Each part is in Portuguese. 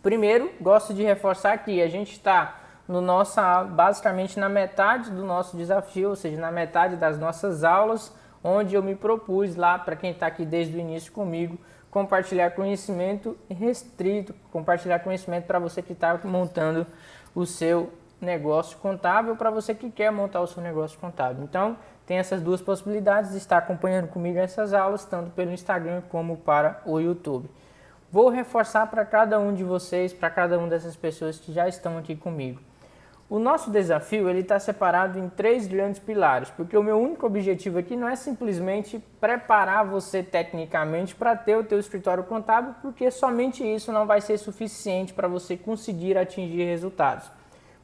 Primeiro, gosto de reforçar que a gente está basicamente na metade do nosso desafio, ou seja, na metade das nossas aulas, onde eu me propus lá, para quem está aqui desde o início comigo, compartilhar conhecimento restrito, compartilhar conhecimento para você que está montando o seu negócio contábil, para você que quer montar o seu negócio contábil. Então, tem essas duas possibilidades de estar acompanhando comigo essas aulas, tanto pelo Instagram como para o YouTube. Vou reforçar para cada um de vocês, para cada uma dessas pessoas que já estão aqui comigo. O nosso desafio está separado em 3 grandes pilares, porque o meu único objetivo aqui não é simplesmente preparar você tecnicamente para ter o teu escritório contábil, porque somente isso não vai ser suficiente para você conseguir atingir resultados.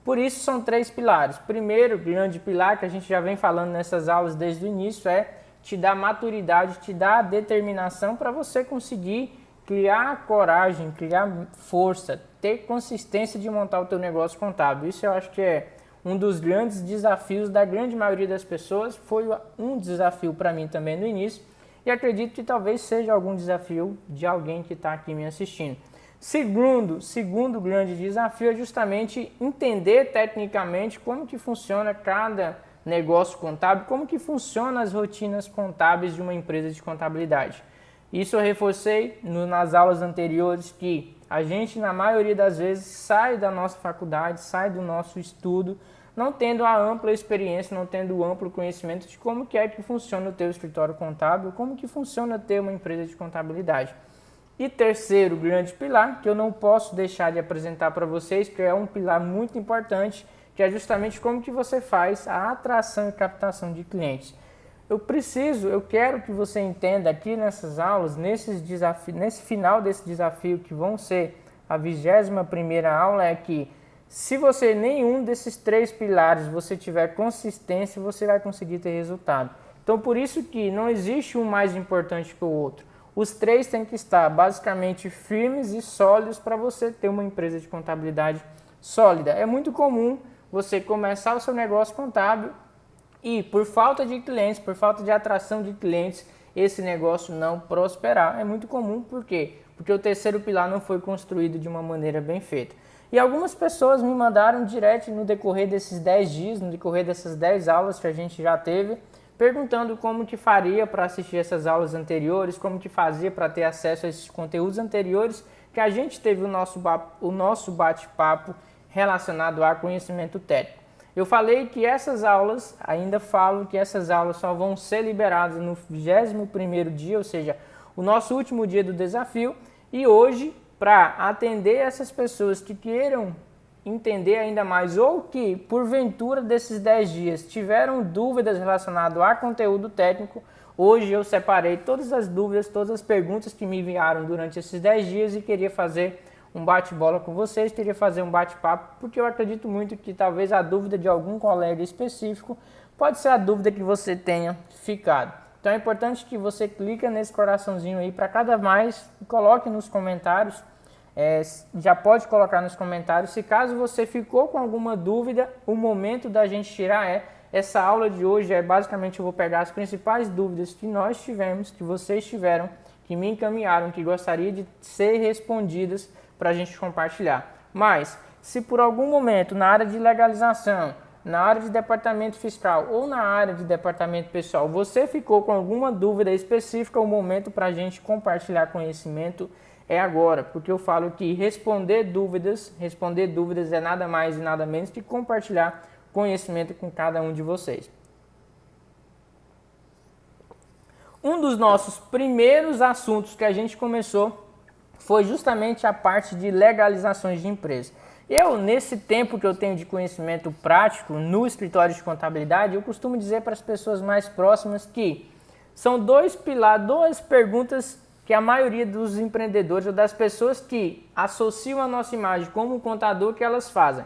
Por isso são 3 pilares. Primeiro grande pilar, que a gente já vem falando nessas aulas desde o início, é te dar maturidade, te dar determinação para você conseguir criar coragem, criar força, ter consistência de montar o teu negócio contábil. Isso eu acho que é um dos grandes desafios da grande maioria das pessoas. Foi um desafio para mim também no início e acredito que talvez seja algum desafio de alguém que está aqui me assistindo. Segundo grande desafio é justamente entender tecnicamente como que funciona cada negócio contábil, como que funcionam as rotinas contábeis de uma empresa de contabilidade. Isso eu reforcei nas aulas anteriores, que a gente, na maioria das vezes, sai da nossa faculdade, sai do nosso estudo, não tendo a ampla experiência, não tendo o amplo conhecimento de como que é que funciona o teu escritório contábil, como que funciona ter uma empresa de contabilidade. E terceiro grande pilar, que eu não posso deixar de apresentar para vocês, que é um pilar muito importante, que é justamente como que você faz a atração e captação de clientes. Eu quero que você entenda aqui nessas aulas, nesse final desse desafio, que vão ser a 21ª aula, é que se você nenhum desses 3 pilares você tiver consistência, você vai conseguir ter resultado. Então por isso que não existe um mais importante que o outro. Os 3 têm que estar basicamente firmes e sólidos para você ter uma empresa de contabilidade sólida. É muito comum você começar o seu negócio contábil e por falta de clientes, por falta de atração de clientes, esse negócio não prosperar. É muito comum, por quê? Porque o terceiro pilar não foi construído de uma maneira bem feita. E algumas pessoas me mandaram direct no decorrer desses 10 dias, no decorrer dessas 10 aulas que a gente já teve, perguntando como que faria para assistir essas aulas anteriores, como que fazia para ter acesso a esses conteúdos anteriores, que a gente teve o nosso bate-papo relacionado a conhecimento técnico. Eu falei que essas aulas, ainda falo que essas aulas só vão ser liberadas no 21º dia, ou seja, o nosso último dia do desafio. E hoje, para atender essas pessoas que queiram entender ainda mais ou que, porventura, desses 10 dias tiveram dúvidas relacionadas a conteúdo técnico, hoje eu separei todas as dúvidas, todas as perguntas que me enviaram durante esses 10 dias e queria fazer um bate-bola com vocês, queria fazer um bate-papo, porque eu acredito muito que talvez a dúvida de algum colega específico pode ser a dúvida que você tenha ficado. Então é importante que você clique nesse coraçãozinho aí para cada mais e coloque nos comentários, já pode colocar nos comentários, se caso você ficou com alguma dúvida, o momento da gente tirar essa aula de hoje basicamente eu vou pegar as principais dúvidas que nós tivemos, que vocês tiveram, que me encaminharam, que gostaria de ser respondidas para a gente compartilhar. Mas, se por algum momento na área de legalização, na área de departamento fiscal ou na área de departamento pessoal, você ficou com alguma dúvida específica, o momento para a gente compartilhar conhecimento é agora, porque eu falo que responder dúvidas é nada mais e nada menos que compartilhar conhecimento com cada um de vocês. Um dos nossos primeiros assuntos que a gente começou foi justamente a parte de legalizações de empresa. Eu, nesse tempo que eu tenho de conhecimento prático no escritório de contabilidade, eu costumo dizer para as pessoas mais próximas que são duas perguntas que a maioria dos empreendedores ou das pessoas que associam a nossa imagem como contador que elas fazem.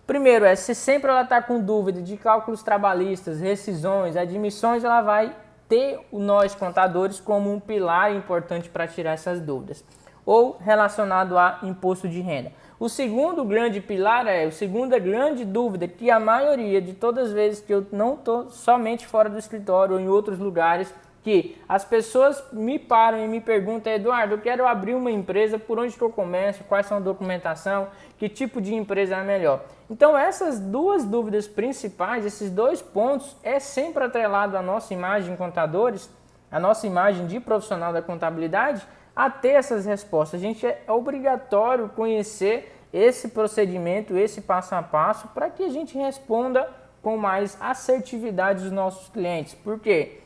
Primeiro se sempre ela está com dúvida de cálculos trabalhistas, rescisões, admissões, ela vai ter nós contadores como um pilar importante para tirar essas dúvidas. Ou relacionado a imposto de renda. O segundo grande pilar a segunda grande dúvida que a maioria de todas as vezes que eu não estou somente fora do escritório ou em outros lugares, que as pessoas me param e me perguntam: Eduardo, eu quero abrir uma empresa, por onde que eu começo, quais são a documentação, que tipo de empresa é melhor. Então essas duas dúvidas principais, esses dois pontos, é sempre atrelado à nossa imagem de contadores, a nossa imagem de profissional da contabilidade, a ter essas respostas. A gente é obrigatório conhecer esse procedimento, esse passo a passo, para que a gente responda com mais assertividade os nossos clientes. Por quê?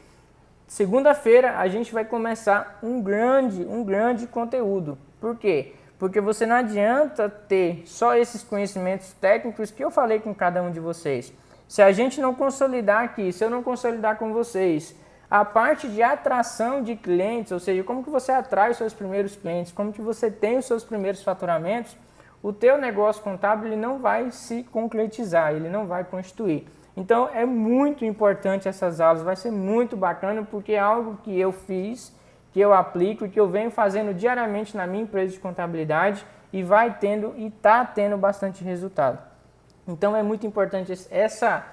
Segunda-feira a gente vai começar um grande conteúdo. Por quê? Porque você não adianta ter só esses conhecimentos técnicos que eu falei com cada um de vocês. Se a gente não consolidar aqui, se eu não consolidar com vocês, a parte de atração de clientes, ou seja, como que você atrai os seus primeiros clientes, como que você tem os seus primeiros faturamentos, o teu negócio contábil ele não vai se concretizar, ele não vai constituir. Então é muito importante essas aulas, vai ser muito bacana porque é algo que eu fiz, que eu aplico e que eu venho fazendo diariamente na minha empresa de contabilidade e vai tendo e está tendo bastante resultado. Então é muito importante essa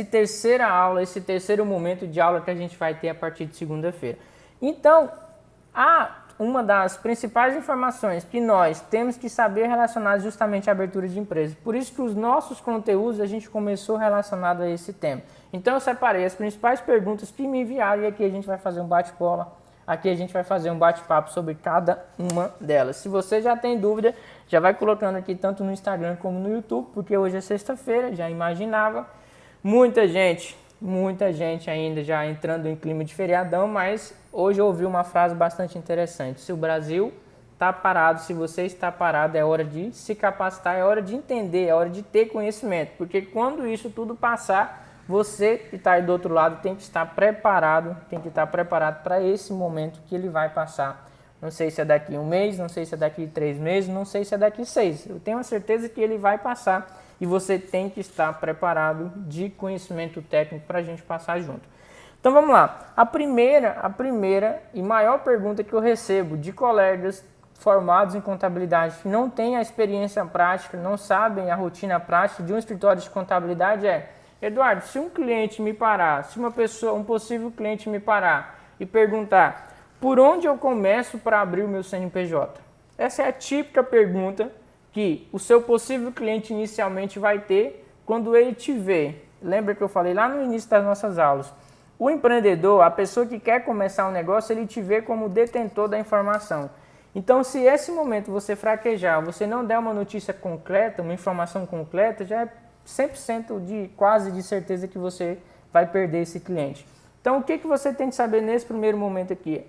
terceira aula, esse terceiro momento de aula que a gente vai ter a partir de segunda-feira. Então, uma das principais informações que nós temos que saber relacionadas justamente à abertura de empresa. Por isso que os nossos conteúdos a gente começou relacionado a esse tema. Então eu separei as principais perguntas que me enviaram e aqui a gente vai fazer um bate-bola, aqui a gente vai fazer um bate-papo sobre cada uma delas. Se você já tem dúvida, já vai colocando aqui tanto no Instagram como no YouTube, porque hoje é sexta-feira, já imaginava. Muita gente ainda já entrando em clima de feriadão, mas hoje eu ouvi uma frase bastante interessante: se o Brasil está parado, se você está parado, é hora de se capacitar, é hora de entender, é hora de ter conhecimento, porque quando isso tudo passar, você que está aí do outro lado tem que estar preparado, para esse momento que ele vai passar. Não sei se é daqui 1 mês, não sei se é daqui 3 meses, não sei se é daqui 6. Eu tenho a certeza que ele vai passar. E você tem que estar preparado de conhecimento técnico para a gente passar junto. Então vamos lá. A primeira e maior pergunta que eu recebo de colegas formados em contabilidade que não têm a experiência prática, não sabem a rotina prática de um escritório de contabilidade é: Eduardo, se um cliente me parar, se um possível cliente me parar e perguntar por onde eu começo para abrir o meu CNPJ? Essa é a típica pergunta que o seu possível cliente inicialmente vai ter quando ele te vê. Lembra que eu falei lá no início das nossas aulas? O empreendedor, a pessoa que quer começar um negócio, ele te vê como detentor da informação. Então, se esse momento você fraquejar, você não der uma notícia concreta, uma informação concreta, já é 100% quase de certeza que você vai perder esse cliente. Então, o que você tem que saber nesse primeiro momento aqui?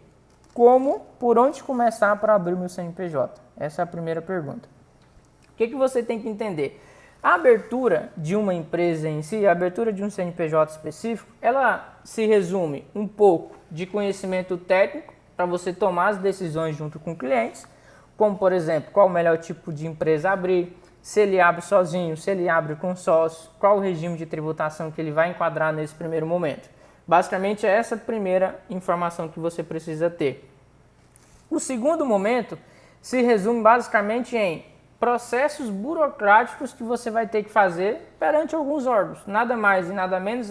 Por onde começar para abrir o meu CNPJ? Essa é a primeira pergunta. O que você tem que entender? A abertura de uma empresa em si, a abertura de um CNPJ específico, ela se resume um pouco de conhecimento técnico para você tomar as decisões junto com clientes, como por exemplo, qual o melhor tipo de empresa abrir, se ele abre sozinho, se ele abre com sócio, qual o regime de tributação que ele vai enquadrar nesse primeiro momento. Basicamente é essa primeira informação que você precisa ter. O segundo momento se resume basicamente em processos burocráticos que você vai ter que fazer perante alguns órgãos. Nada mais e nada menos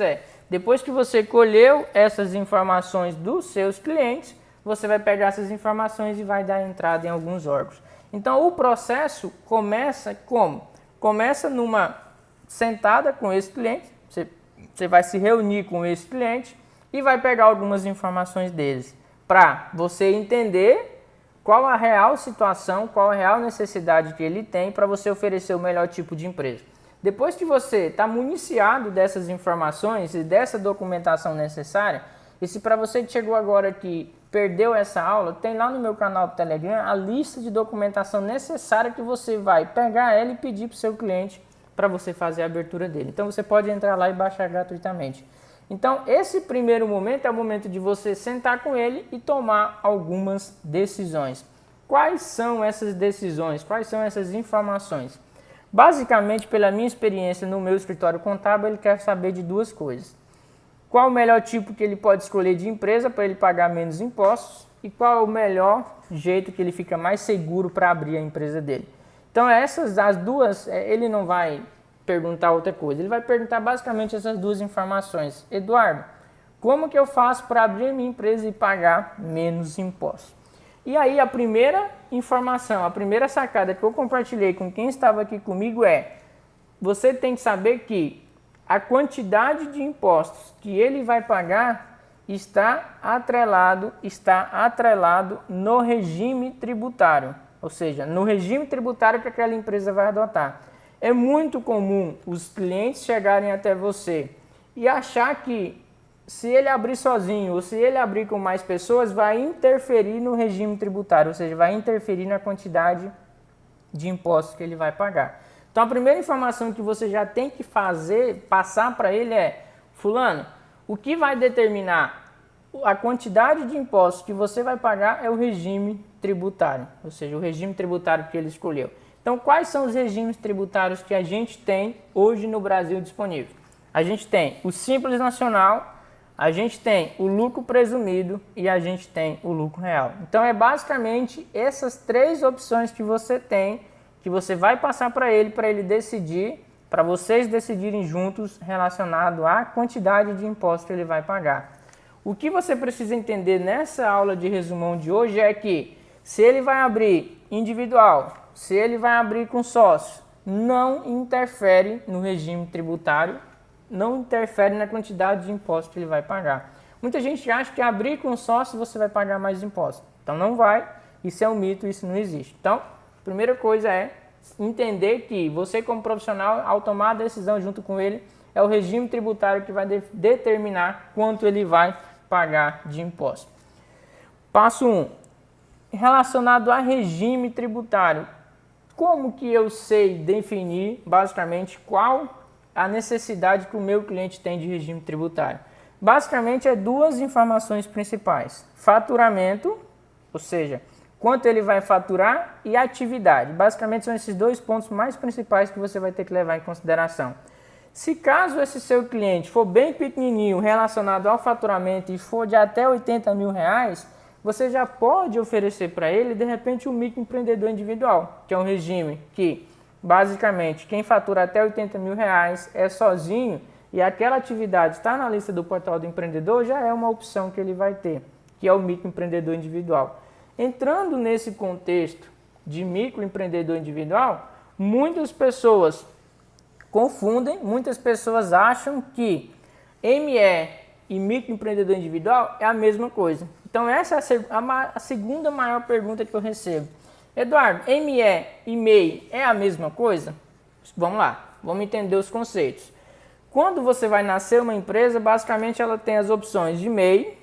depois que você colheu essas informações dos seus clientes, você vai pegar essas informações e vai dar entrada em alguns órgãos. Então o processo começa como? Começa numa sentada com esse cliente, você vai se reunir com esse cliente e vai pegar algumas informações deles para você entender qual a real situação, qual a real necessidade que ele tem para você oferecer o melhor tipo de empresa. Depois que você está municiado dessas informações e dessa documentação necessária, e se para você que chegou agora que perdeu essa aula, tem lá no meu canal do Telegram a lista de documentação necessária que você vai pegar ela e pedir para o seu cliente para você fazer a abertura dele. Então você pode entrar lá e baixar gratuitamente. Então, esse primeiro momento é o momento de você sentar com ele e tomar algumas decisões. Quais são essas decisões? Quais são essas informações? Basicamente, pela minha experiência no meu escritório contábil, ele quer saber de duas coisas. Qual o melhor tipo que ele pode escolher de empresa para ele pagar menos impostos e qual é o melhor jeito que ele fica mais seguro para abrir a empresa dele. Então, essas as duas, ele não vai perguntar outra coisa. Ele vai perguntar basicamente essas duas informações. Eduardo, Como que eu faço para abrir minha empresa e pagar menos impostos? E aí a primeira informação, a primeira sacada que eu compartilhei com quem estava aqui comigo é: você tem que saber que a quantidade de impostos que ele vai pagar está atrelado no regime tributário, ou seja, no regime tributário que aquela empresa vai adotar. É muito comum os clientes chegarem até você e achar que se ele abrir sozinho ou se ele abrir com mais pessoas, vai interferir no regime tributário, ou seja, vai interferir na quantidade de impostos que ele vai pagar. Então a primeira informação que você já tem que passar para ele é: fulano, o que vai determinar a quantidade de impostos que você vai pagar é o regime tributário, ou seja, o regime tributário que ele escolheu. Então quais são os regimes tributários que a gente tem hoje no Brasil disponível? A gente tem o Simples Nacional, a gente tem o lucro presumido e a gente tem o lucro real. Então é basicamente essas três opções que você tem, que você vai passar para ele decidir, para vocês decidirem juntos relacionado à quantidade de imposto que ele vai pagar. O que você precisa entender nessa aula de resumão de hoje é que se ele vai abrir individual, se ele vai abrir com sócio, não interfere no regime tributário, não interfere na quantidade de impostos que ele vai pagar. Muita gente acha que abrir com sócio você vai pagar mais impostos. Então não vai, isso é um mito, isso não existe. Então, a primeira coisa é entender que você como profissional, ao tomar a decisão junto com ele, é o regime tributário que vai determinar quanto ele vai pagar de imposto. Passo 1. Relacionado a regime tributário. Como que eu sei definir basicamente qual a necessidade que o meu cliente tem de regime tributário? Basicamente é duas informações principais: faturamento, ou seja, quanto ele vai faturar, e atividade. Basicamente são esses dois pontos mais principais que você vai ter que levar em consideração. Se caso esse seu cliente for bem pequenininho relacionado ao faturamento e for de até R$80 mil, você já pode oferecer para ele de repente um microempreendedor individual, que é um regime que basicamente quem fatura até R$80 mil é sozinho e aquela atividade está na lista do portal do empreendedor, já é uma opção que ele vai ter, que é o microempreendedor individual. Entrando nesse contexto de microempreendedor individual, muitas pessoas confundem, muitas pessoas acham que ME e microempreendedor individual é a mesma coisa. Então essa é a segunda maior pergunta que eu recebo. Eduardo, ME e MEI é a mesma coisa? Vamos lá, vamos entender os conceitos. Quando você vai nascer uma empresa, basicamente ela tem as opções de MEI,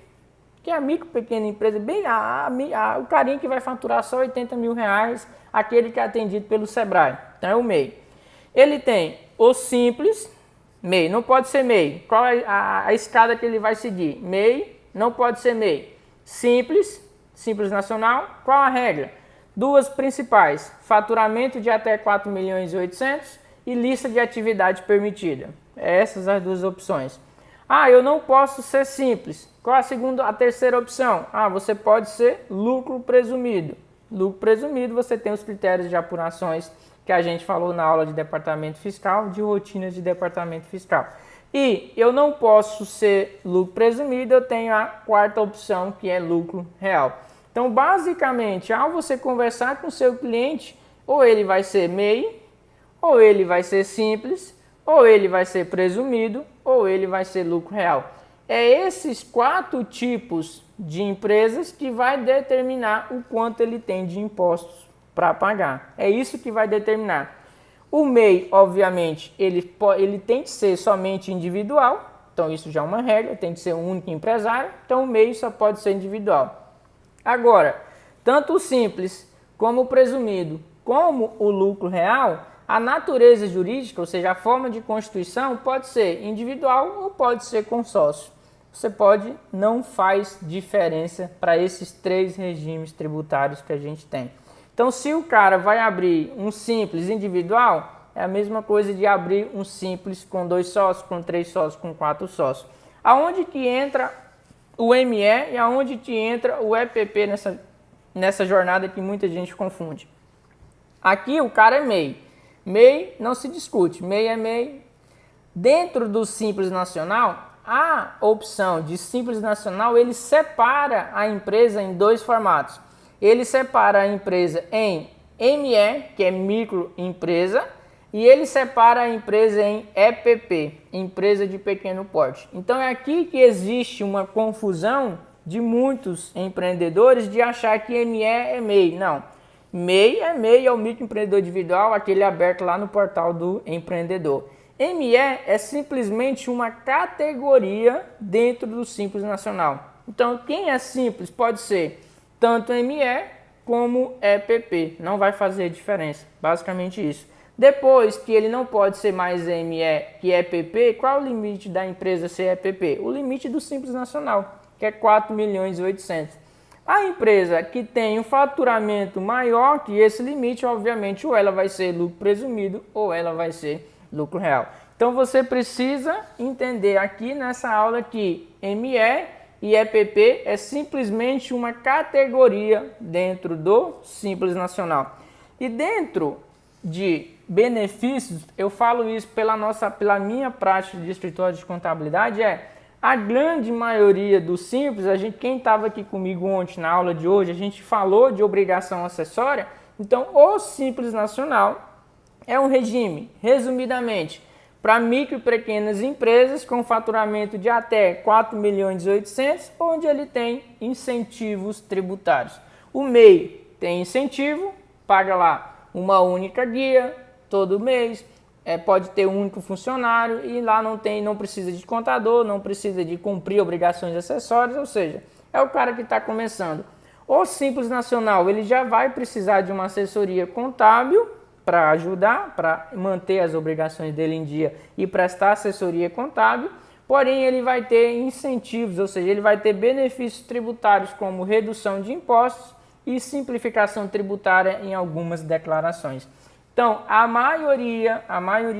que é a micro, pequena empresa, bem o carinha que vai faturar só R$80 mil, aquele que é atendido pelo Sebrae. Então é o MEI. Ele tem o Simples, MEI, não pode ser MEI. Qual é a escada que ele vai seguir? MEI, não pode ser MEI. Simples, Simples Nacional, qual a regra? Duas principais: faturamento de até 4 milhões e 800 e lista de atividade permitida. Essas as duas opções. Eu não posso ser simples. Qual a terceira opção? Você pode ser lucro presumido. Lucro presumido, você tem os critérios de apurações que a gente falou na aula de departamento fiscal, de rotinas de departamento fiscal. E eu não posso ser lucro presumido, eu tenho a quarta opção, que é lucro real. Então, basicamente, ao você conversar com o seu cliente, ou ele vai ser MEI, ou ele vai ser simples, ou ele vai ser presumido, ou ele vai ser lucro real. É esses 4 tipos de empresas que vai determinar o quanto ele tem de impostos para pagar. É isso que vai determinar. O MEI, obviamente, ele tem que ser somente individual, então isso já é uma regra, tem que ser um único empresário, então o MEI só pode ser individual. Agora, tanto o simples como o presumido, como o lucro real, a natureza jurídica, ou seja, a forma de constituição, pode ser individual ou pode ser consórcio. Você não faz diferença para esses 3 regimes tributários que a gente tem. Então, se o cara vai abrir um simples individual, é a mesma coisa de abrir um simples com 2 sócios, com 3 sócios, com 4 sócios. Aonde que entra o ME e aonde que entra o EPP nessa jornada que muita gente confunde? Aqui o cara é MEI. MEI não se discute, MEI é MEI. Dentro do Simples Nacional, a opção de Simples Nacional, ele separa a empresa em dois formatos. Ele separa a empresa em ME, que é microempresa, e ele separa a empresa em EPP, empresa de pequeno porte. Então é aqui que existe uma confusão de muitos empreendedores de achar que ME é MEI. Não, MEI é o microempreendedor individual, aquele aberto lá no portal do empreendedor. ME é simplesmente uma categoria dentro do Simples Nacional. Então quem é simples pode ser tanto ME como EPP, não vai fazer diferença, basicamente isso. Depois que ele não pode ser mais ME que EPP, qual é o limite da empresa ser EPP? O limite do Simples Nacional, que é 4.800.000. A empresa que tem um faturamento maior que esse limite, obviamente, ou ela vai ser lucro presumido ou ela vai ser lucro real. Então você precisa entender aqui nessa aula que ME e EPP é simplesmente uma categoria dentro do Simples Nacional. E dentro de benefícios, eu falo isso pela minha prática de escritório de contabilidade, a grande maioria do Simples, quem estava aqui comigo ontem na aula de hoje, a gente falou de obrigação acessória. Então o Simples Nacional é um regime, resumidamente, para micro e pequenas empresas com faturamento de até 4.800.000, onde ele tem incentivos tributários. O MEI tem incentivo, paga lá uma única guia todo mês, pode ter um único funcionário e lá não precisa de contador, não precisa de cumprir obrigações acessórias, ou seja, é o cara que está começando. O Simples Nacional, ele já vai precisar de uma assessoria contábil para ajudar, para manter as obrigações dele em dia e prestar assessoria contábil, porém ele vai ter incentivos, ou seja, ele vai ter benefícios tributários como redução de impostos e simplificação tributária em algumas declarações. Então, a maioria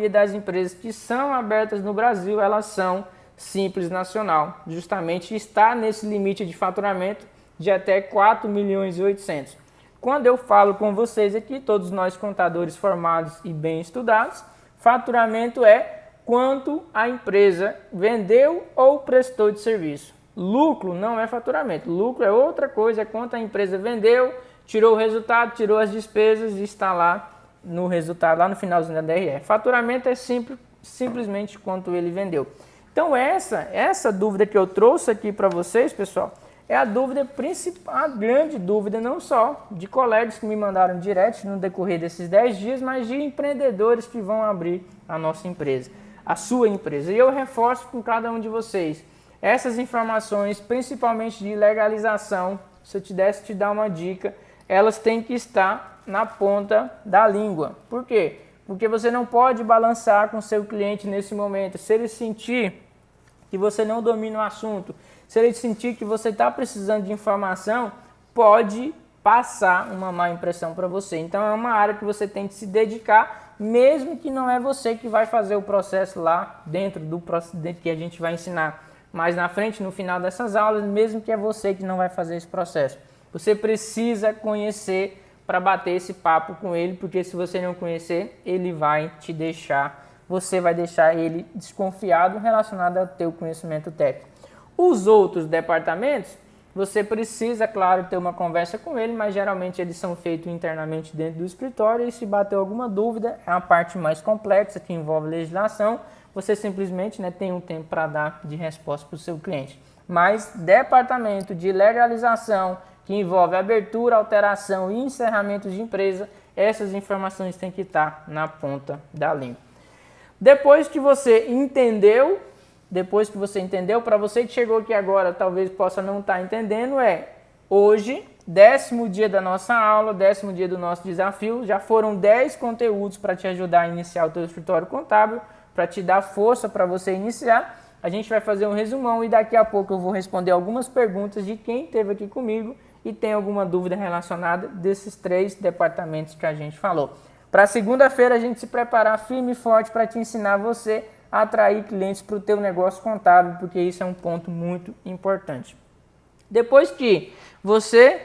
das empresas que são abertas no Brasil, elas são Simples Nacional, justamente está nesse limite de faturamento de até 4.800.000. Quando eu falo com vocês aqui, todos nós contadores formados e bem estudados, faturamento é quanto a empresa vendeu ou prestou de serviço. Lucro não é faturamento, lucro é outra coisa, é quanto a empresa vendeu, tirou o resultado, tirou as despesas e está lá no resultado, lá no finalzinho da DRE. Faturamento é simplesmente quanto ele vendeu. Então essa dúvida que eu trouxe aqui para vocês, pessoal, é a dúvida principal, a grande dúvida não só de colegas que me mandaram direct no decorrer desses 10 dias, mas de empreendedores que vão abrir a nossa empresa, a sua empresa. E eu reforço com cada um de vocês, essas informações, principalmente de legalização, se eu tivesse te dar uma dica, elas têm que estar na ponta da língua. Por quê? Porque você não pode balançar com o seu cliente nesse momento. Se ele sentir que você não domina o assunto, se ele sentir que você está precisando de informação, pode passar uma má impressão para você. Então é uma área que você tem que se dedicar, mesmo que não é você que vai fazer o processo lá dentro do processo que a gente vai ensinar mais na frente, no final dessas aulas, mesmo que é você que não vai fazer esse processo. Você precisa conhecer para bater esse papo com ele, porque se você não conhecer, ele vai te deixar, você vai deixar ele desconfiado relacionado ao teu conhecimento técnico. Os outros departamentos, você precisa, claro, ter uma conversa com ele, mas geralmente eles são feitos internamente dentro do escritório e se bater alguma dúvida, é a parte mais complexa que envolve legislação, você simplesmente tem um tempo para dar de resposta para o seu cliente. Mas departamento de legalização, que envolve abertura, alteração e encerramento de empresa, essas informações têm que estar na ponta da língua. Depois que você entendeu, para você que chegou aqui agora, talvez possa não estar entendendo, hoje, 10º dia da nossa aula, 10º dia do nosso desafio, já foram 10 conteúdos para te ajudar a iniciar o teu escritório contábil, para te dar força para você iniciar. A gente vai fazer um resumão e daqui a pouco eu vou responder algumas perguntas de quem esteve aqui comigo e tem alguma dúvida relacionada desses 3 departamentos que a gente falou. Para segunda-feira a gente se preparar firme e forte para te ensinar você a atrair clientes para o teu negócio contábil, porque isso é um ponto muito importante. Depois que você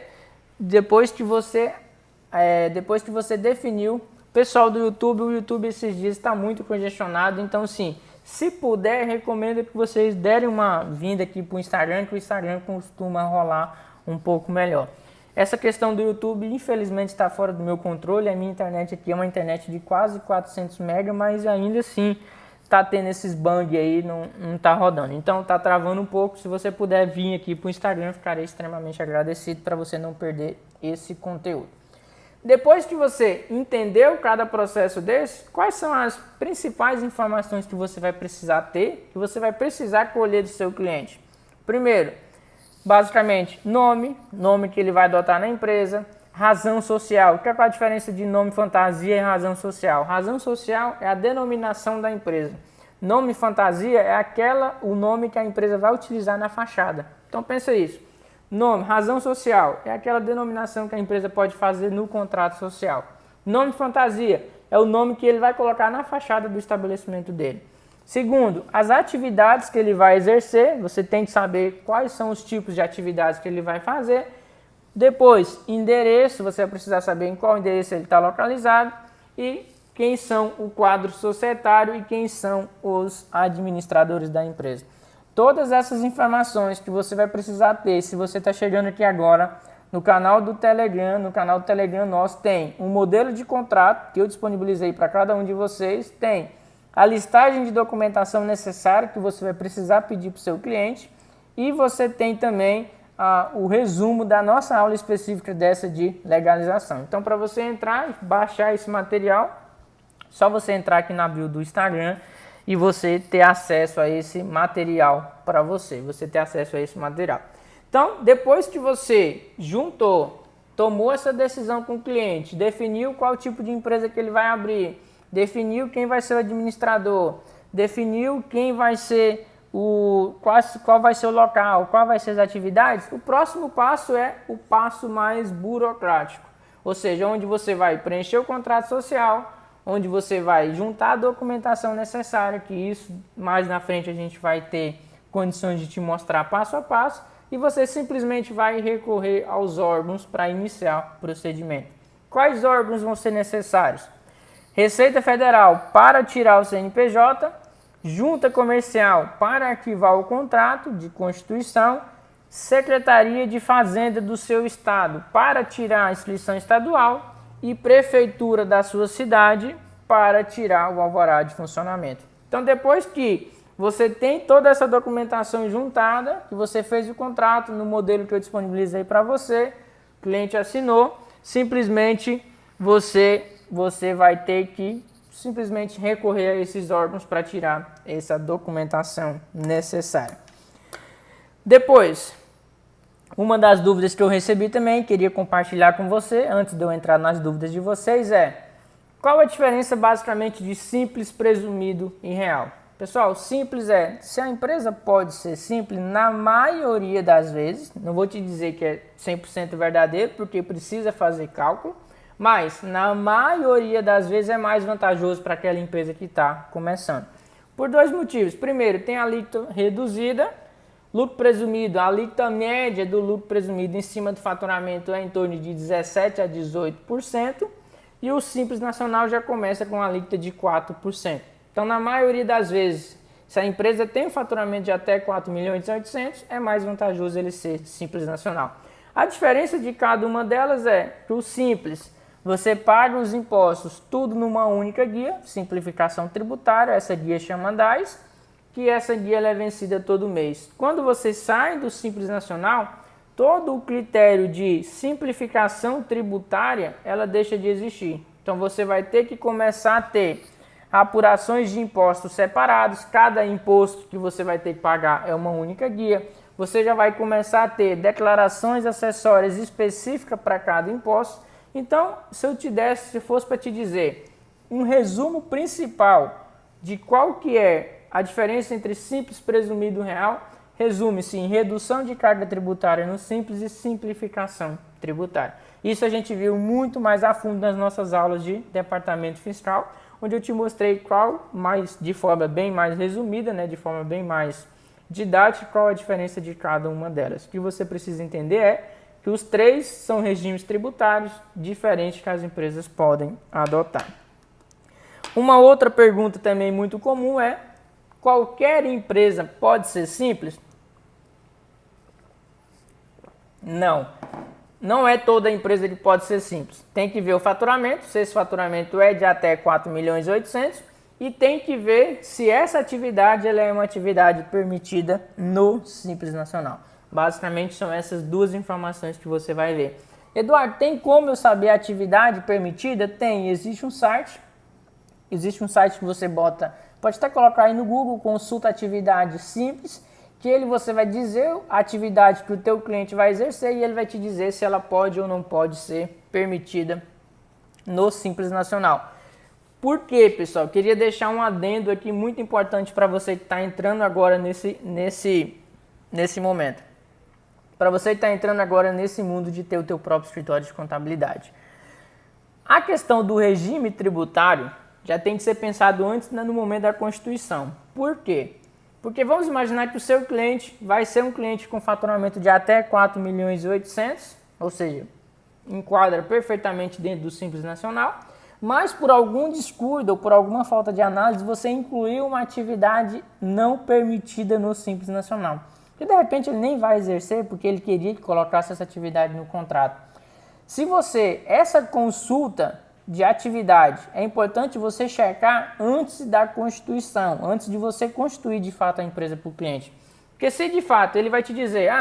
definiu, pessoal do YouTube, o YouTube esses dias está muito congestionado, então sim, Se puder, recomendo que vocês derem uma vinda aqui para o Instagram, que o Instagram costuma rolar um pouco melhor. Essa questão do YouTube, infelizmente, está fora do meu controle. A minha internet aqui é uma internet de quase 400 MB, mas ainda assim está tendo esses bang aí, não está rodando. Então está travando um pouco. Se você puder vir aqui para o Instagram, ficarei extremamente agradecido para você não perder esse conteúdo. Depois que você entendeu cada processo desse, quais são as principais informações que você vai precisar ter, que você vai precisar colher do seu cliente? Primeiro, basicamente, nome que ele vai adotar na empresa, razão social. Qual é a diferença de nome fantasia e razão social? Razão social é a denominação da empresa. Nome fantasia é o nome que a empresa vai utilizar na fachada. Então pensa isso. Nome, razão social, é aquela denominação que a empresa pode fazer no contrato social. Nome fantasia é o nome que ele vai colocar na fachada do estabelecimento dele. Segundo, as atividades que ele vai exercer, você tem que saber quais são os tipos de atividades que ele vai fazer. Depois, endereço, você vai precisar saber em qual endereço ele está localizado e quem são o quadro societário e quem são os administradores da empresa. Todas essas informações que você vai precisar ter, se você está chegando aqui agora no canal do Telegram nosso tem um modelo de contrato que eu disponibilizei para cada um de vocês, tem a listagem de documentação necessária que você vai precisar pedir para o seu cliente e você tem também o resumo da nossa aula específica dessa de legalização. Então, para você entrar e baixar esse material, só você entrar aqui na bio do Instagram e você ter acesso a esse material para você ter acesso a esse material. Então, depois que você tomou essa decisão com o cliente, definiu qual tipo de empresa que ele vai abrir, definiu quem vai ser o administrador, definiu quem vai ser qual vai ser o local, qual vai ser as atividades, o próximo passo é o passo mais burocrático, ou seja, onde você vai preencher o contrato social, onde você vai juntar a documentação necessária, que isso mais na frente a gente vai ter condições de te mostrar passo a passo, e você simplesmente vai recorrer aos órgãos para iniciar o procedimento. Quais órgãos vão ser necessários? Receita Federal para tirar o CNPJ, Junta Comercial para arquivar o contrato de constituição, Secretaria de Fazenda do seu estado para tirar a inscrição estadual e Prefeitura da sua cidade para tirar o alvará de funcionamento. Então, depois que você tem toda essa documentação juntada, que você fez o contrato no modelo que eu disponibilizei para você, o cliente assinou, simplesmente você vai ter que simplesmente recorrer a esses órgãos para tirar essa documentação necessária. Depois, uma das dúvidas que eu recebi também, queria compartilhar com você, antes de eu entrar nas dúvidas de vocês, é qual a diferença basicamente de simples, presumido e real? Pessoal, simples se a empresa pode ser simples, na maioria das vezes, não vou te dizer que é 100% verdadeiro, porque precisa fazer cálculo, mas na maioria das vezes é mais vantajoso para aquela empresa que está começando. Por dois motivos. Primeiro, tem a alíquota reduzida. Lucro presumido, a alíquota média do lucro presumido em cima do faturamento é em torno de 17% a 18%. E o Simples Nacional já começa com a alíquota de 4%. Então, na maioria das vezes, se a empresa tem um faturamento de até 4.800.000, é mais vantajoso ele ser Simples Nacional. A diferença de cada uma delas é que o Simples, você paga os impostos tudo numa única guia, simplificação tributária, essa guia chama DAS, que essa guia ela é vencida todo mês. Quando você sai do Simples Nacional, todo o critério de simplificação tributária, ela deixa de existir. Então você vai ter que começar a ter apurações de impostos separados, cada imposto que você vai ter que pagar é uma única guia. Você já vai começar a ter declarações acessórias específicas para cada imposto. Então, se fosse para te dizer um resumo principal de qual que é a diferença entre simples, presumido e real, resume-se em redução de carga tributária no simples e simplificação tributária. Isso a gente viu muito mais a fundo nas nossas aulas de departamento fiscal, onde eu te mostrei de forma bem mais resumida, de forma bem mais didática, qual a diferença de cada uma delas. O que você precisa entender é que os três são regimes tributários diferentes que as empresas podem adotar. Uma outra pergunta também muito comum é qualquer empresa pode ser simples? Não. Não é toda empresa que pode ser simples. Tem que ver o faturamento, se esse faturamento é de até 4.800.000 e tem que ver se essa atividade ela é uma atividade permitida no Simples Nacional. Basicamente são essas duas informações que você vai ver. Eduardo, tem como eu saber a atividade permitida? Tem, existe um site que você bota, pode até colocar aí no Google, consulta atividade simples, que você vai dizer a atividade que o teu cliente vai exercer e ele vai te dizer se ela pode ou não pode ser permitida no Simples Nacional. Por quê, pessoal? Queria deixar um adendo aqui muito importante para você que está entrando agora nesse momento. Para você que está entrando agora nesse mundo de ter o teu próprio escritório de contabilidade. A questão do regime tributário já tem que ser pensado antes, no momento da Constituição. Por quê? Porque vamos imaginar que o seu cliente vai ser um cliente com faturamento de até 4.800.000, ou seja, enquadra perfeitamente dentro do Simples Nacional, mas por algum descuido ou por alguma falta de análise, você incluiu uma atividade não permitida no Simples Nacional. Que de repente ele nem vai exercer porque ele queria que colocasse essa atividade no contrato. Se essa consulta de atividade, é importante você checar antes da Constituição, antes de você constituir de fato a empresa para o cliente. Porque se de fato ele vai te dizer,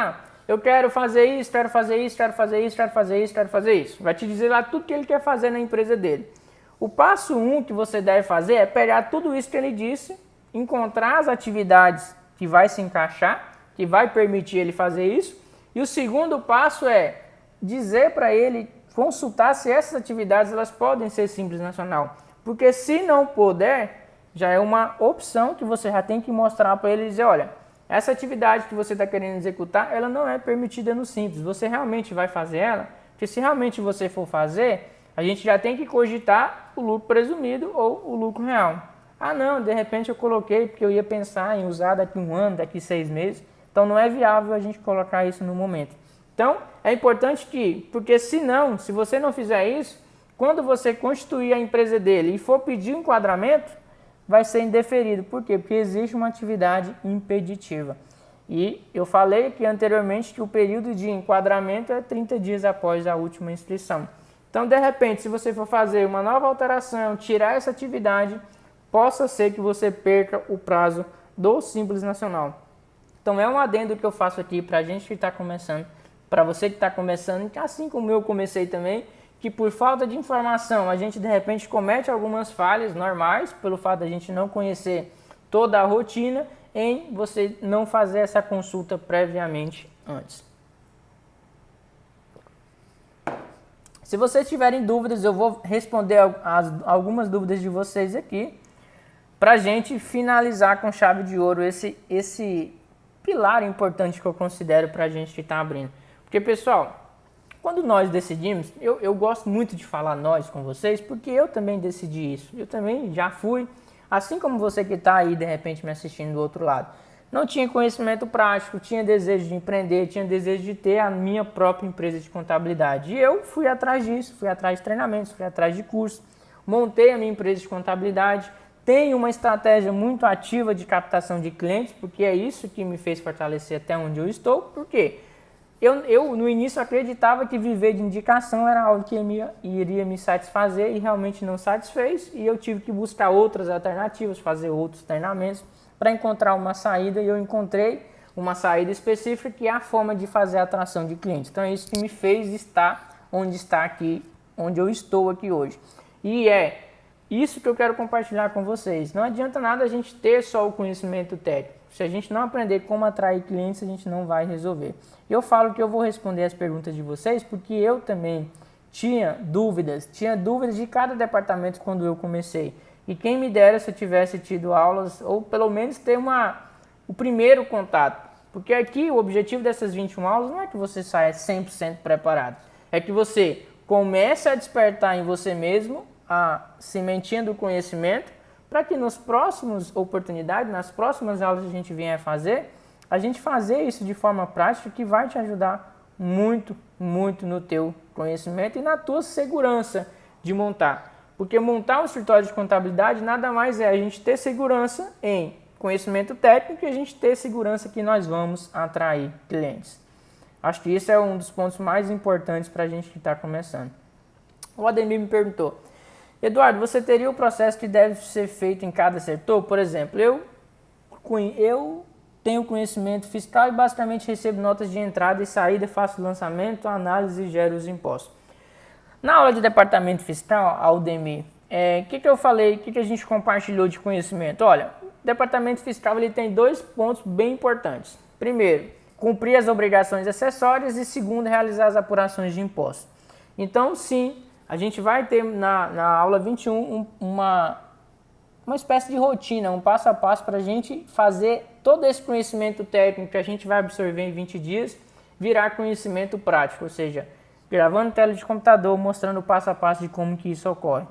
eu quero fazer isso, quero fazer isso, quero fazer isso, quero fazer isso, quero fazer isso. Vai te dizer lá tudo que ele quer fazer na empresa dele. O passo 1 que você deve fazer é pegar tudo isso que ele disse, encontrar as atividades que vai se encaixar, que vai permitir ele fazer isso. E o segundo passo é dizer para ele, consultar se essas atividades elas podem ser Simples Nacional. Porque se não puder, já é uma opção que você já tem que mostrar para ele e dizer, olha, essa atividade que você está querendo executar, ela não é permitida no Simples. Você realmente vai fazer ela? Porque se realmente você for fazer, a gente já tem que cogitar o lucro presumido ou o lucro real. Não, de repente eu coloquei porque eu ia pensar em usar daqui 1 ano, daqui 6 meses. Então não é viável a gente colocar isso no momento. Então é importante porque senão, se você não fizer isso, quando você constituir a empresa dele e for pedir um enquadramento, vai ser indeferido. Por quê? Porque existe uma atividade impeditiva. E eu falei aqui anteriormente que o período de enquadramento é 30 dias após a última inscrição. Então, de repente, se você for fazer uma nova alteração, tirar essa atividade, possa ser que você perca o prazo do Simples Nacional. Então, é um adendo que eu faço aqui para a gente que está começando, para você que está começando, assim como eu comecei também, que por falta de informação, a gente de repente comete algumas falhas normais, pelo fato de a gente não conhecer toda a rotina, em você não fazer essa consulta previamente antes. Se vocês tiverem dúvidas, eu vou responder algumas dúvidas de vocês aqui, para a gente finalizar com chave de ouro esse pilar importante que eu considero para a gente que está abrindo. Porque, pessoal, quando nós decidimos, eu gosto muito de falar nós com vocês, porque eu também decidi isso. Eu também já fui, assim como você que está aí, de repente, me assistindo do outro lado. Não tinha conhecimento prático, tinha desejo de empreender, tinha desejo de ter a minha própria empresa de contabilidade. E eu fui atrás disso, fui atrás de treinamentos, fui atrás de cursos, montei a minha empresa de contabilidade, tenho uma estratégia muito ativa de captação de clientes, porque é isso que me fez fortalecer até onde eu estou. Por quê? Eu no início acreditava que viver de indicação era algo que iria me satisfazer e realmente não satisfez. E eu tive que buscar outras alternativas, fazer outros treinamentos para encontrar uma saída. E eu encontrei uma saída específica que é a forma de fazer a atração de clientes. Então é isso que me fez estar onde está aqui, onde eu estou aqui hoje. E é isso que eu quero compartilhar com vocês. Não adianta nada a gente ter só o conhecimento técnico. Se a gente não aprender como atrair clientes, a gente não vai resolver. Eu falo que eu vou responder as perguntas de vocês porque eu também tinha dúvidas de cada departamento quando eu comecei. E quem me dera se eu tivesse tido aulas ou pelo menos ter o primeiro contato. Porque aqui o objetivo dessas 21 aulas não é que você saia 100% preparado. É que você comece a despertar em você mesmo a sementinha do conhecimento para que nas próximas oportunidades, nas próximas aulas que a gente vier a gente fazer isso de forma prática que vai te ajudar muito, muito no teu conhecimento e na tua segurança de montar. Porque montar um escritório de contabilidade nada mais é a gente ter segurança em conhecimento técnico e a gente ter segurança que nós vamos atrair clientes. Acho que isso é um dos pontos mais importantes para a gente que está começando. O Ademir me perguntou, Eduardo, você teria o processo que deve ser feito em cada setor? Por exemplo, eu tenho conhecimento fiscal e basicamente recebo notas de entrada e saída, faço lançamento, análise e gero os impostos. Na aula de departamento fiscal, Aldemir, que eu falei, que a gente compartilhou de conhecimento? Olha, o departamento fiscal ele tem 2 pontos bem importantes. Primeiro, cumprir as obrigações acessórias e segundo, realizar as apurações de impostos. Então, sim, a gente vai ter na aula 21 uma espécie de rotina, um passo a passo para a gente fazer todo esse conhecimento técnico que a gente vai absorver em 20 dias, virar conhecimento prático, ou seja, gravando tela de computador, mostrando o passo a passo de como que isso ocorre.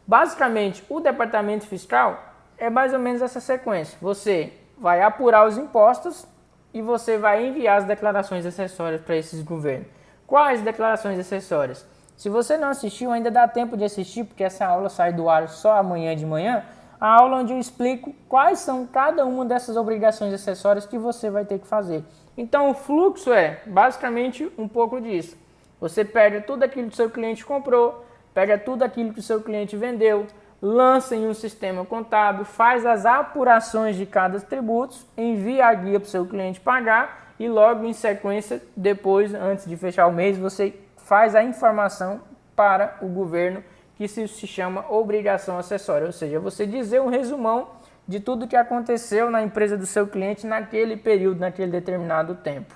Basicamente, o departamento fiscal é mais ou menos essa sequência. Você vai apurar os impostos e você vai enviar as declarações acessórias para esses governos. Quais declarações acessórias? Se você não assistiu, ainda dá tempo de assistir, porque essa aula sai do ar só amanhã de manhã, a aula onde eu explico quais são cada uma dessas obrigações acessórias que você vai ter que fazer. Então, o fluxo é basicamente um pouco disso. Você pega tudo aquilo que o seu cliente comprou, pega tudo aquilo que o seu cliente vendeu, lança em um sistema contábil, faz as apurações de cada tributo, envia a guia para o seu cliente pagar e logo em sequência, depois, antes de fechar o mês, você faz a informação para o governo, que se chama obrigação acessória, ou seja, você dizer um resumão de tudo que aconteceu na empresa do seu cliente naquele período, naquele determinado tempo.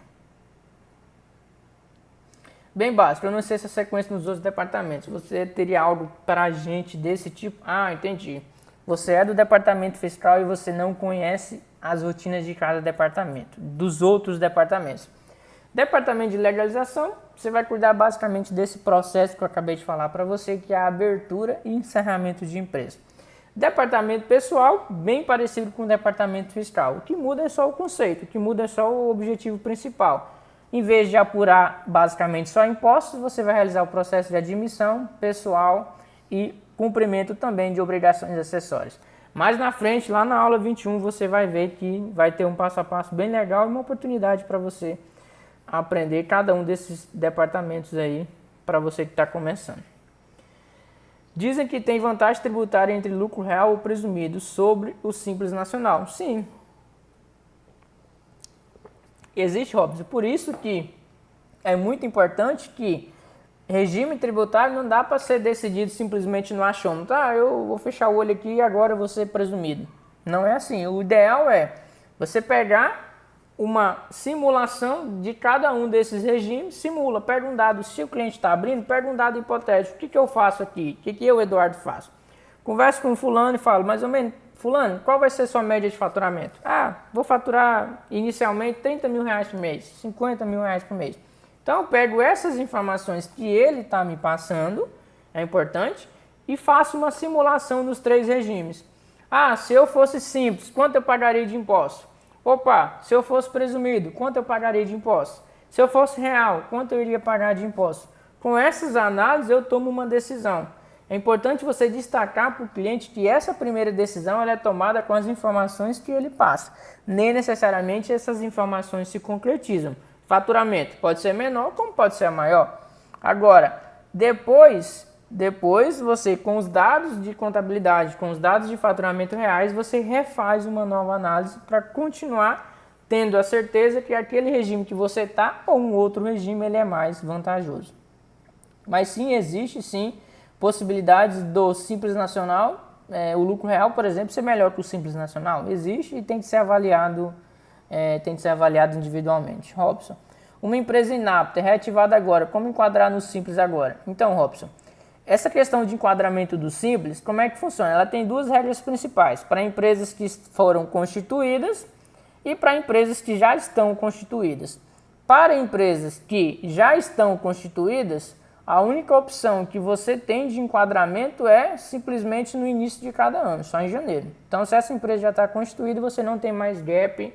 Bem básico, eu não sei se a sequência nos outros departamentos, você teria algo para a gente desse tipo? Ah, entendi. Você é do departamento fiscal e você não conhece as rotinas de cada departamento, dos outros departamentos. Departamento de legalização, você vai cuidar basicamente desse processo que eu acabei de falar para você, que é a abertura e encerramento de empresa. Departamento pessoal, bem parecido com o departamento fiscal. O que muda é só o conceito, o que muda é só o objetivo principal. Em vez de apurar basicamente só impostos, você vai realizar o processo de admissão pessoal e cumprimento também de obrigações acessórias. Mais na frente, lá na aula 21, você vai ver que vai ter um passo a passo bem legal e uma oportunidade para você aprender cada um desses departamentos aí para você que está começando. Dizem que tem vantagem tributária entre lucro real ou presumido sobre o Simples Nacional. Sim. Existe, Robson. Por isso que é muito importante que regime tributário não dá para ser decidido simplesmente no achômetro. Eu vou fechar o olho aqui e agora eu vou ser presumido. Não é assim. O ideal é você pegar uma simulação de cada um desses regimes, simula, pega um dado, se o cliente está abrindo, pega um dado hipotético, o que eu faço aqui? O que eu, Eduardo, faço? Converso com o fulano e falo, mais ou menos, fulano, qual vai ser a sua média de faturamento? Vou faturar inicialmente 30 mil reais por mês, 50 mil reais por mês. Então eu pego essas informações que ele está me passando, é importante, e faço uma simulação dos 3 regimes. Se eu fosse simples, quanto eu pagaria de imposto? Se eu fosse presumido, quanto eu pagaria de imposto? Se eu fosse real, quanto eu iria pagar de imposto? Com essas análises eu tomo uma decisão. É importante você destacar para o cliente que essa primeira decisão ela é tomada com as informações que ele passa. Nem necessariamente essas informações se concretizam. Faturamento pode ser menor como pode ser maior. Agora, depois você, com os dados de contabilidade, com os dados de faturamento reais, você refaz uma nova análise para continuar tendo a certeza que aquele regime que você está ou um outro regime ele é mais vantajoso. Mas sim, existe sim possibilidades do Simples Nacional, o lucro real, por exemplo, ser melhor que o Simples Nacional. Existe e tem que ser avaliado, individualmente. Robson, uma empresa inapta é reativada agora, como enquadrar no Simples agora? Então, Robson, essa questão de enquadramento do Simples, como é que funciona? Ela tem 2 regras principais, para empresas que foram constituídas e para empresas que já estão constituídas. Para empresas que já estão constituídas, a única opção que você tem de enquadramento é simplesmente no início de cada ano, só em janeiro. Então, se essa empresa já está constituída, você não tem mais gap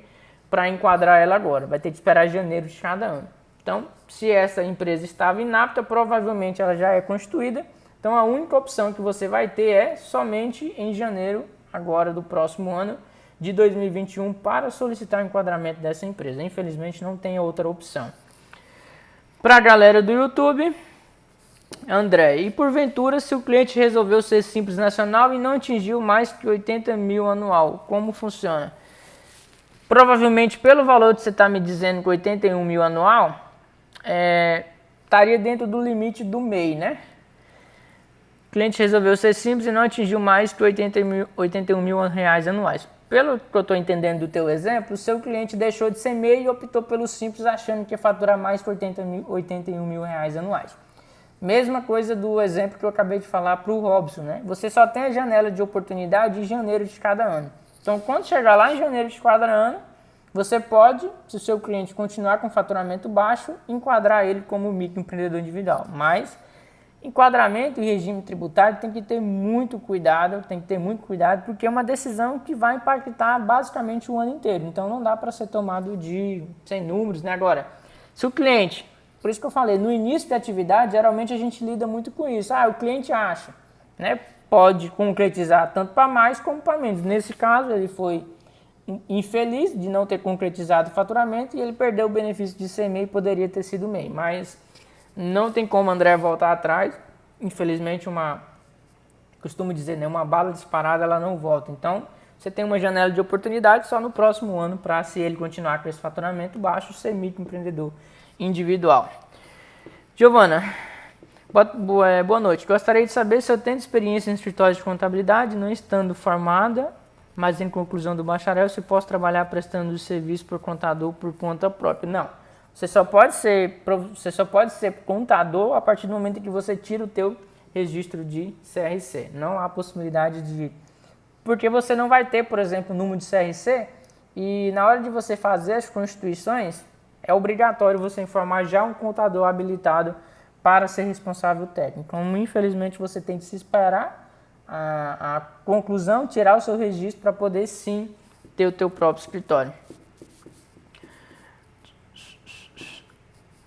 para enquadrar ela agora, vai ter que esperar janeiro de cada ano. Então, se essa empresa estava inapta, provavelmente ela já é constituída. Então, a única opção que você vai ter é somente em janeiro, agora do próximo ano, de 2021 para solicitar o enquadramento dessa empresa. Infelizmente não tem outra opção. Para a galera do YouTube, André, e porventura se o cliente resolveu ser Simples Nacional e não atingiu mais que 80 mil anual, como funciona? Provavelmente pelo valor que você está me dizendo que 81 mil anual, estaria dentro do limite do MEI, né? O cliente resolveu ser Simples e não atingiu mais que 81 mil reais anuais. Pelo que eu estou entendendo do teu exemplo, o seu cliente deixou de ser MEI e optou pelo Simples achando que ia faturar mais que 81 mil reais anuais. Mesma coisa do exemplo que eu acabei de falar para o Robson, né? Você só tem a janela de oportunidade em janeiro de cada ano. Então, quando chegar lá em janeiro de cada ano, você pode, se o seu cliente continuar com faturamento baixo, enquadrar ele como microempreendedor individual. Mas enquadramento e regime tributário tem que ter muito cuidado, porque é uma decisão que vai impactar basicamente o ano inteiro. Então, não dá para ser tomado sem números, né? Agora, se o cliente, por isso que eu falei, no início da atividade, geralmente a gente lida muito com isso. O cliente acha, né? Pode concretizar tanto para mais como para menos. Nesse caso, ele foi infeliz de não ter concretizado o faturamento e ele perdeu o benefício de ser MEI, poderia ter sido MEI. Mas não tem como André voltar atrás. Infelizmente, costumo dizer, né? Uma bala disparada, ela não volta. Então, você tem uma janela de oportunidade só no próximo ano para, se ele continuar com esse faturamento baixo, ser microempreendedor individual. Giovana, boa noite. Gostaria de saber se eu tenho experiência em escritório de contabilidade, não estando formada, mas em conclusão do bacharel, se posso trabalhar prestando serviço por contador por conta própria. Não. Você só pode ser contador a partir do momento que você tira o teu registro de CRC. Não há possibilidade de... Porque você não vai ter, por exemplo, número de CRC e na hora de você fazer as constituições, é obrigatório você informar já um contador habilitado para ser responsável técnico. Então, infelizmente, você tem que se esperar a conclusão, tirar o seu registro para poder sim ter o teu próprio escritório.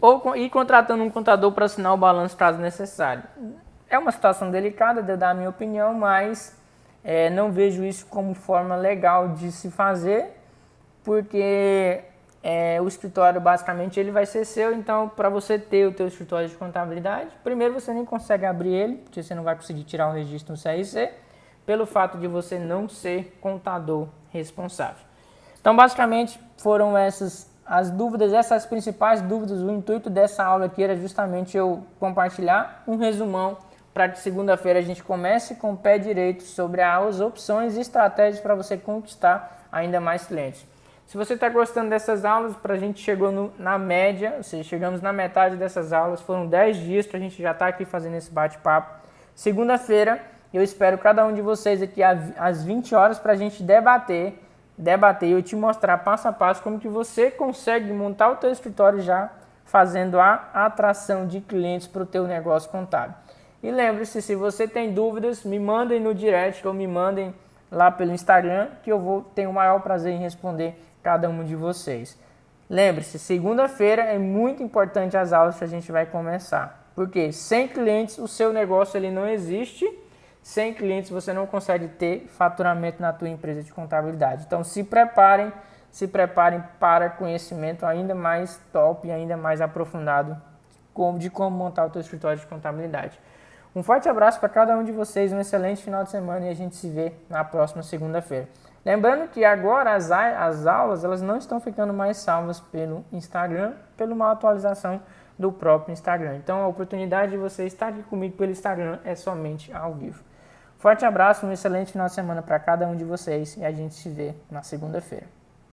Ou ir contratando um contador para assinar o balanço caso necessário. É uma situação delicada de eu dar a minha opinião, mas não vejo isso como forma legal de se fazer, porque o escritório basicamente ele vai ser seu. Então, para você ter o teu escritório de contabilidade, primeiro você nem consegue abrir ele, porque você não vai conseguir tirar o registro no CRC, pelo fato de você não ser contador responsável. Então, basicamente, foram essas as principais dúvidas. O intuito dessa aula aqui era justamente eu compartilhar um resumão para que segunda-feira a gente comece com o pé direito sobre as opções e estratégias para você conquistar ainda mais clientes. Se você está gostando dessas aulas, a gente chegou na média, ou seja, chegamos na metade dessas aulas, foram 10 dias para a gente já estar aqui fazendo esse bate-papo. Segunda-feira, eu espero cada um de vocês aqui às 20 horas para a gente debater e eu te mostrar passo a passo como que você consegue montar o teu escritório já fazendo a atração de clientes para o teu negócio contábil. E lembre-se, se você tem dúvidas, me mandem no direct ou me mandem lá pelo Instagram, que eu vou ter o maior prazer em responder cada um de vocês. Lembre-se, segunda-feira é muito importante as aulas que a gente vai começar. Porque sem clientes o seu negócio ele não existe. Sem clientes você não consegue ter faturamento na tua empresa de contabilidade. Então se preparem para conhecimento ainda mais top e ainda mais aprofundado de como montar o teu escritório de contabilidade. Um forte abraço para cada um de vocês, um excelente final de semana e a gente se vê na próxima segunda-feira. Lembrando que agora as aulas elas não estão ficando mais salvas pelo Instagram, pela uma atualização do próprio Instagram. Então a oportunidade de você estar aqui comigo pelo Instagram é somente ao vivo. Forte abraço, um excelente final de semana para cada um de vocês e a gente se vê na segunda-feira.